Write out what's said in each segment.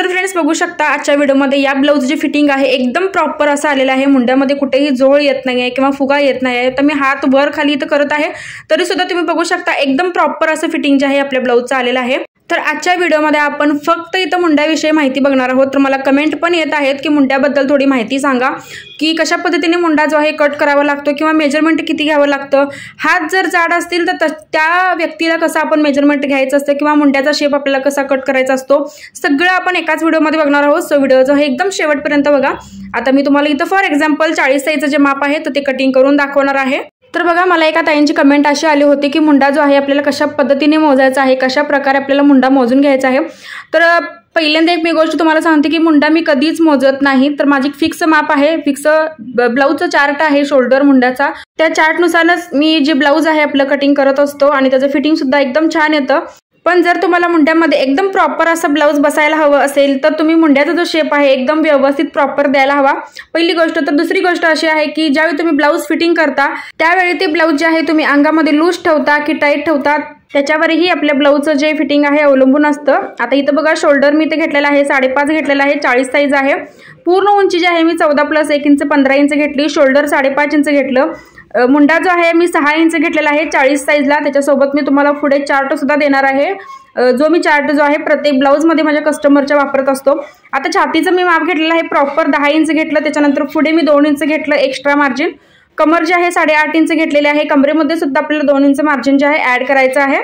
तर फ्रेंड्स बघू शकता आजच्या व्हिडिओमध्ये या ब्लाऊजची फिटिंग आहे एकदम प्रॉपर असं आलेलं आहे। मुंड्यामध्ये कुठेही जोळ येत नाही आहे किंवा फुगा येत नाही आहे। तर मी हात वर खाली इथं करत आहे तरी सुद्धा तुम्ही बघू शकता एकदम प्रॉपर असं फिटिंग जे आहे आपल्या ब्लाऊजचं आलेलं आहे। तर आजच्या व्हिडिओमध्ये आपण फक्त इथं मुंड्याविषयी माहिती बघणार आहोत। तर मला कमेंट पण येत आहेत की मुंड्याबद्दल थोडी माहिती सांगा की कशा पद्धतीने मुंडा जो आहे कट करावा लागतो किंवा मेजरमेंट किती घ्यावं लागतं, हात जर जाड असतील तर त्या व्यक्तीला कसं आपण मेजरमेंट घ्यायचं असतं किंवा मुंड्याचा शेप आपल्याला कसा कट करायचा असतो सगळं आपण एकाच व्हिडिओमध्ये बघणार आहोत। सो व्हिडिओ जो आहे एकदम शेवटपर्यंत बघा। आता मी तुम्हाला इथं फॉर एक्झाम्पल 40 साईजचं जे माप आहे तर ते कटिंग करून दाखवणार आहे। तर बघा मला एका ताईंची कमेंट अशी आली होती की मुंडा जो आहे आपल्याला कशा पद्धतीने मोजायचा आहे, कशा प्रकारे आपल्याला मुंडा मोजून घ्यायचा आहे। तर पहिल्यांदा एक मी गोष्ट तुम्हाला सांगते की मुंडा मी कधीच मोजत नाही। तर माझी फिक्स माप आहे, फिक्स ब्लाऊजचा चार्ट आहे शोल्डर मुंड्याचा, त्या चार्टनुसारच मी जे ब्लाऊज आहे आपलं कटिंग करत असतो आणि त्याचं फिटिंग सुद्धा एकदम छान येतं। पण जर तुम्हाला मुंड्यामध्ये एकदम प्रॉपर असं ब्लाऊज बसायला हवं असेल तर तुम्ही मुंड्याचा जो शेप आहे एकदम व्यवस्थित प्रॉपर द्यायला हवा, पहिली गोष्ट। तर दुसरी गोष्ट अशी आहे की ज्यावेळी तुम्ही ब्लाऊज फिटिंग करता त्यावेळी ते ब्लाऊज जे आहे तुम्ही अंगामध्ये लूज ठेवता की टाईट ठेवता त्याच्यावरही आपल्या ब्लाऊजचं जे फिटिंग आहे अवलंबून असतं। आता इथं बघा शोल्डर मी इथे घेतलेला आहे 5.5 घेतलेला आहे, 40 साईज आहे। पूर्ण उंची जी आहे मी 14+1 इंच 15 इंच घेतली, शोल्डर 5.5 इंच घेतलं, मुंडा जो आहे मी 6 इंच घेतलेला आहे 40 साईजला। त्याच्यासोबत मी तुम्हाला पुढे चार्ट सुद्धा देणार आहे, जो मी चार्ट जो आहे प्रत्येक ब्लाऊजमध्ये माझ्या कस्टमरच्या वापरत असतो। आता छातीचं मी माप घेतलेलं आहे प्रॉपर 10 इंच घेतलं, त्याच्यानंतर पुढे मी 2 इंच घेतलं एक्स्ट्रा मार्जिन, कमर जे आहे 8.5 इंच घेतलेले आहे, कमरेमध्ये सुद्धा आपल्याला 2 इंच मार्जिन जे आहे ऍड करायचं आहे।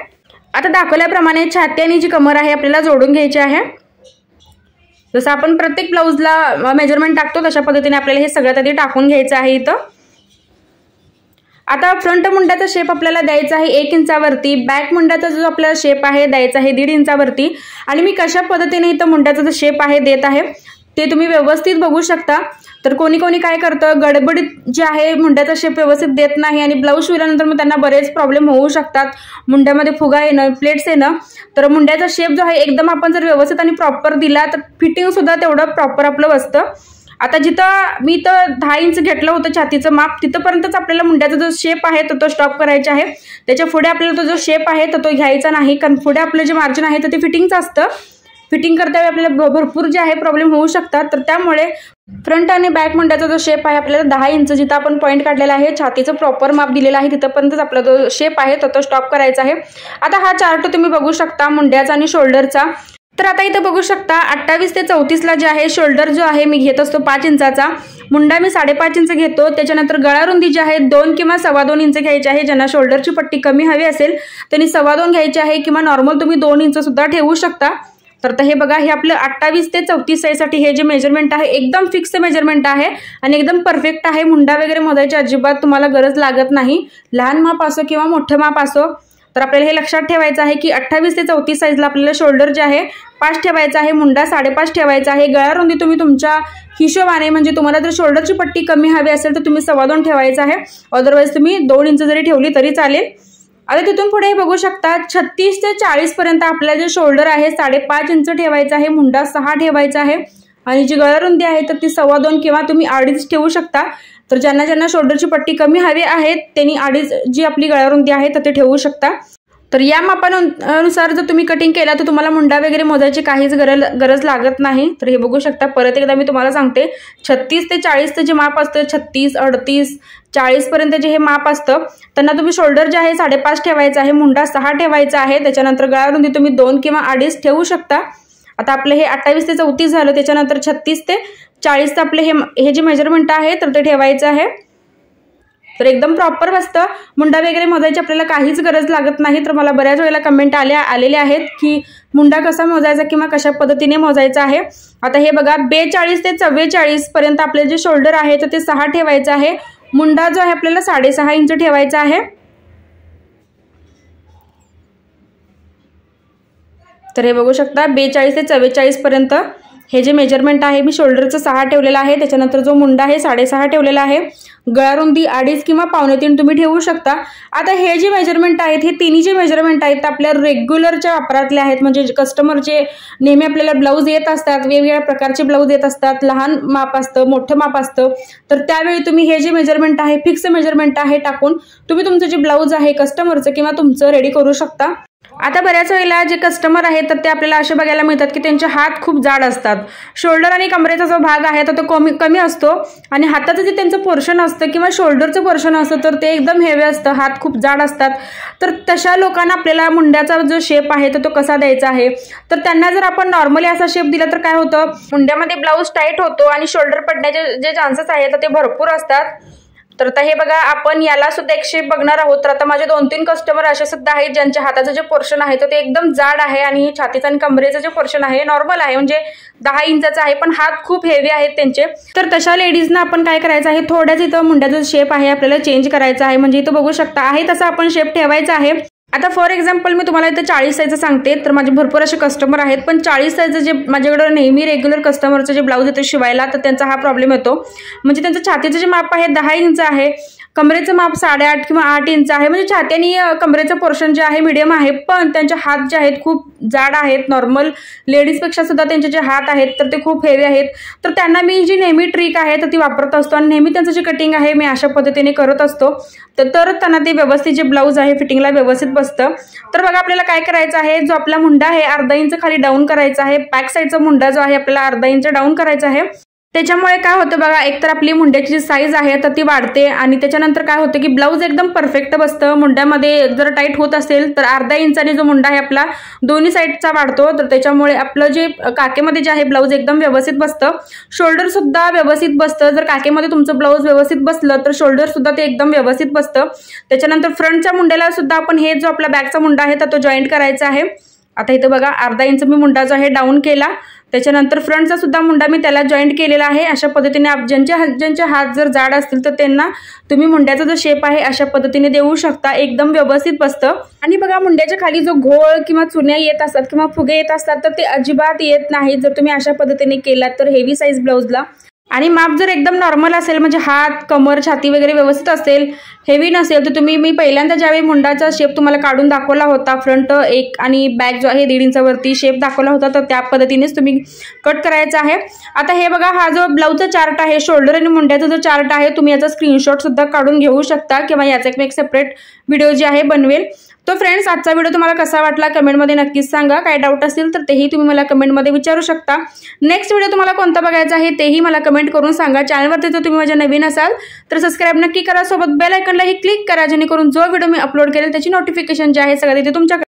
आता दाखवल्याप्रमाणे छाती आणि जी कमर आहे आपल्याला जोडून घ्यायची आहे। जसं आपण प्रत्येक ब्लाऊजला मेजरमेंट टाकतो तशा पद्धतीने आपल्याला हे सगळं आधी टाकून घ्यायचं आहे इथं। आता फ्रंट मुंड्याचा शेप आपल्याला द्यायचा आहे 1 इंचावरती, बॅक मुंड्याचा जो आपला शेप आहे द्यायचा आहे 1.5 इंचावरती। आणि मी कशा पद्धतीने इथं मुंड्याचा जो शेप आहे देत आहे ते तुम्ही व्यवस्थित बघू शकता। तर कोणी कोणी काय करतं गडबडीत जे आहे मुंड्याचा शेप व्यवस्थित देत नाही आणि ब्लाऊज शिवल्यानंतर मग त्यांना बरेच प्रॉब्लेम होऊ शकतात, मुंड्यामध्ये फुगा येणं, प्लेट्स येणं। तर मुंड्याचा शेप जो आहे एकदम आपण जर व्यवस्थित आणि प्रॉपर दिला तर फिटिंग सुद्धा तेवढं प्रॉपर आपलं बसतं। आता जिथं मी तर 10 इंच घेतलं होतं छातीचं माप तिथपर्यंतच आपल्याला मुंड्याचा जो शेप आहे तो स्टॉप करायचा आहे, त्याच्या पुढे आपल्याला तो जो शेप आहे तो घ्यायचा नाही, कारण पुढे आपलं जे मार्जिन आहे तर ते फिटिंगचं असतं। फिटिंग करता वेळी आपल्याला भरपूर जे आहे प्रॉब्लेम होऊ शकतात। तर त्यामुळे फ्रंट आणि बॅक मुंड्याचा जो शेप आहे आपल्याला 10 इंच जिथं आपण पॉईंट काढलेला आहे छातीचं प्रॉपर माप दिलेलं आहे तिथपर्यंतच आपला जो शेप आहे तो स्टॉप करायचा आहे। आता हा चार्ट तुम्ही बघू शकता मुंड्याचा आणि शोल्डरचा। तर आता इथं बघू शकता 28 ते 34ला जे आहे शोल्डर जो आहे मी घेत असतो 5 इंचाचा, मुंडा मी 5.5 इंच घेतो, त्याच्यानंतर गळा रुंदी जी आहे 2 किंवा 2.25 इंच घ्यायची आहे। ज्यांना शोल्डरची पट्टी कमी हवी असेल त्यांनी 2.25 घ्यायची आहे किंवा नॉर्मल तुम्ही 2 इंच सुद्धा ठेवू शकता। तर हे बघा हे आपलं 28 ते 34 साईजसाठी हे जे मेजरमेंट आहे एकदम फिक्स मेजरमेंट आहे आणि एकदम परफेक्ट आहे। मुंडा वगैरे मोजायची अजिबात तुम्हाला गरज लागत नाही, लहान माप असो किंवा मोठं माप असो। तर आपल्याला हे लक्षात ठेवायचं आहे की 28 ते 34 साईजला आपल्याला शोल्डर जे आहे 5 ठेवायचा आहे, मुंडा 5.5 ठेवायचा आहे, गळा रुंदी तुम्ही तुमच्या हिशोबाने म्हणजे तुम्हाला जर शोल्डरची पट्टी कमी हवी असेल तर तुम्ही 2.25 ठेवायचा आहे, अदरवाईज तुम्ही 2 इंच जरी ठेवली तरी चालेल। आता तिथून पुढे बघू शकता 36 ते 40 पर्यंत आपल्याला जे शोल्डर आहे 5.5 इंच ठेवायचा आहे, मुंडा 6 ठेवायचा आहे आणि जी गळा रुंदी आहे तर ती 2.25 किंवा तुम्ही 2.5 ठेवू शकता। तर ज्यांना शोल्डरची पट्टी कमी हवी आहे त्यांनी 2.5 जी आपली गळा रुंदी आहे तर ते ठेवू शकता। तर या मापानुसार जर तुम्ही कटिंग केला तर तुम्हाला मुंडा वगैरे मोजायची काहीच गरज लागत नाही। तर हे बघू शकता परत एकदा मी तुम्हाला सांगते 36 ते 40चं जे माप असतं 36, 38, 40 पर्यंत जे हे माप असतं त्यांना तुम्ही शोल्डर जे आहे 5.5 ठेवायचा आहे, मुंडा 6 ठेवायचा आहे, त्याच्यानंतर गळा रुंदी तुम्ही 2 किंवा 2.5 ठेवू शकता। आता आपलं हे 28 ते 34 झालं, त्याच्यानंतर 36 ते 40चं आपले हे जे मेजरमेंट आहे तर ते ठेवायचं आहे। तर एकदम प्रॉपर बसतं, मुंडा वगैरे मोजायची आपल्याला काहीच गरज लागत नाही। तर मला बऱ्याच वेळेला कमेंट आलेले आहेत की मुंडा कसा मोजायचा किंवा कशा पद्धतीने मोजायचा आहे। आता हे बघा 42 ते 44 पर्यंत आपले जे शोल्डर आहे तर ते 6 ठेवायचं आहे, मुंडा जो आहे आपल्याला 6.5 इंच ठेवायचा आहे। तर हे बघू शकता 42 ते 44 पर्यंत हे जे मेजरमेंट आहे मी शोल्डरचं 6 ठेवलेलं आहे, त्याच्यानंतर जो मुंडा आहे 6.5 ठेवलेला आहे, गळा रुंदी 2.5 किंवा 2.25 तुम्ही ठेवू शकता। आता हे जे मेजरमेंट आहेत हे तिन्ही जे मेजरमेंट आहेत आपल्या रेग्युलरच्या वापरातले आहेत, म्हणजे कस्टमरचे नेहमी आपल्याला ब्लाऊज येत असतात, वेगवेगळ्या प्रकारचे ब्लाऊज येत असतात, लहान माप असतं, मोठं माप असतं। तर त्यावेळी तुम्ही हे जे मेजरमेंट आहे फिक्स मेजरमेंट आहे टाकून तुम्ही तुमचं जे ब्लाऊज आहे कस्टमरचं किंवा तुमचं रेडी करू शकता। आता बऱ्याच वेळेला जे कस्टमर आहेत तर ते आपल्याला असे बघायला मिळतात की त्यांचे हात खूप जाड असतात. शोल्डर आणि कमरेचा जो भाग आहे तर तो कमी असतो आणि हाताचं जे त्यांचं पोर्शन असतं किंवा शोल्डरचं पोर्शन असतं तर ते एकदम हेवी असतं, हात खूप जाड असतात. तर तशा लोकांना आपल्याला मुंड्याचा जो शेप आहे तर तो कसा द्यायचा आहे, तर त्यांना जर आपण नॉर्मली असा शेप दिला तर काय होतं, मुंड्यामध्ये ब्लाऊज टाईट होतो आणि शोल्डर पडण्याचे जे चान्सेस आहेत तर ते भरपूर असतात. तर आता हे बघा, आपण याला सुद्धा एक शेप बघणार आहोत. तर आता माझे 2-3 कस्टमर असे सुद्धा आहेत ज्यांच्या हाताचं जे पोर्शन आहे तर ते एकदम जाड आहे आणि छातीचं आणि कमरेचं जे पोर्शन आहे नॉर्मल आहे, म्हणजे 10 इंचाचा आहे, पण हात खूप हेवी आहेत त्यांचे. तर तशा लेडीजना आपण काय करायचं आहे, थोड्याच इथं मुंड्याचा शेप आहे आपल्याला चेंज करायचा आहे. म्हणजे इथं बघू शकता आहे तसा आपण शेप ठेवायचा आहे. आता फॉर एक्झाम्पल मी तुम्हाला इथं 40 साईजचं सांगते. तर माझे भरपूर असे कस्टमर आहेत, पण 40 साईजचं जे माझ्याकडे नेहमी रेग्युलर कस्टमरचं जे ब्लाऊज येतं शिवायला तर त्यांचा हा प्रॉब्लेम येतो. म्हणजे त्यांचं छातीचं जे माप आहे 10 इंच आहे, कमरेचं माप 8.5 किंवा 8 इंच आहे. म्हणजे छाती आणि कमरेचं पोर्शन जे आहे मीडियम आहे, पण त्यांचे हात जे आहेत खूप जाड आहेत. नॉर्मल लेडीजपेक्षा सुद्धा त्यांचे जे हात आहेत तर ते खूप हेवी आहेत. तर त्यांना मी जी नेहमी ट्रिक आहे तर ती वापरत असतो आणि नेहमी त्यांचं जे कटिंग आहे मी अशा पद्धतीने करत असतो. तर त्यांना ते व्यवस्थित जे ब्लाऊज आहे फिटिंगला व्यवस्थित बसतं. तर बघा, आपल्याला काय करायचं आहे, जो आपला मुंडा आहे अर्धा इंच खाली डाऊन करायचा आहे. बॅक साईडचा मुंडा जो आहे आपल्याला अर्धा इंच डाऊन करायचा आहे. त्याच्यामुळे काय होतं बघा, एकतर आपली मुंड्याची जी साईज आहे तर ती वाढते आणि त्याच्यानंतर काय होतं की ब्लाऊज एकदम परफेक्ट बसतं. मुंड्यामध्ये जर टाईट होत असेल तर अर्धा इंचाने जो मुंडा आहे आपला दोन्ही साईडचा वाढतो. तर त्याच्यामुळे आपलं जे काकेमध्ये जे आहे ब्लाऊज एकदम व्यवस्थित बसतं. शोल्डर सुद्धा व्यवस्थित बसतं. जर काकेमध्ये तुमचं ब्लाऊज व्यवस्थित बसलं तर शोल्डर सुद्धा ते एकदम व्यवस्थित बसतं. त्याच्यानंतर फ्रंटच्या मुंड्याला सुद्धा आपण हे जो आपला बॅकचा मुंडा आहे तर तो जॉईंट करायचा आहे. आता इथं बघा, अर्धा इंच मी मुंडा जो आहे डाऊन केला. त्याच्यानंतर फ्रंटचा सुद्धा मुंडा मी त्याला जॉईंट केलेला आहे. अशा पद्धतीने ज्यांचे हात जर जाड असतील तर त्यांना तुम्ही मुंड्याचा जो शेप आहे अशा पद्धतीने देऊ शकता, एकदम व्यवस्थित बसतं. आणि बघा, मुंड्याच्या खाली जो घोळ किंवा चुन्या येत असतात किंवा फुगे येत असतात तर ते अजिबात येत नाही जर तुम्ही अशा पद्धतीने केलात तर हेवी साईज ब्लाऊजला. आणि माप जर एकदम नॉर्मल असेल, म्हणजे हात, कमर, छाती वगैरे व्यवस्थित असेल, हेवी नसेल, तर मी पहिल्यांदा ज्यावेळी मुंडाचा शेप तुम्हाला काढून दाखवला होता, फ्रंट 1 आणि बॅक जो आहे 1.5 इंचावरती शेप दाखवला होता, तर त्या पद्धतीनेच तुम्ही कट करायचा आहे. आता हे बघा, हा जो ब्लाऊजचा चार्ट आहे, शोल्डर आणि मुंड्याचा जो चार्ट आहे, तुम्ही याचा स्क्रीनशॉट सुद्धा काढून घेऊ शकता किंवा याचा एक सेपरेट व्हिडिओ जे आहे बनवेल. तो फ्रेंड्स, आजचा व्हिडिओ तुम्हाला कसा वाटला कमेंटमध्ये नक्कीच सांगा. काय डाऊट असतील तर तेही तुम्ही मला कमेंटमध्ये विचारू शकता. नेक्स्ट व्हिडिओ तुम्हाला कोणता बघायचा आहे तेही मला कमेंट करून सांगा. चॅनलवरती जर तुम्ही माझ्या नवीन असाल तर सबस्क्राईब नक्की करा. सोबत बेल आयकॉनलाही क्लिक करा, जेणेकरून जो व्हिडिओ मी अपलोड करेल त्याची नोटिफिकेशन जे आहे सगळं तिथे तुमच्या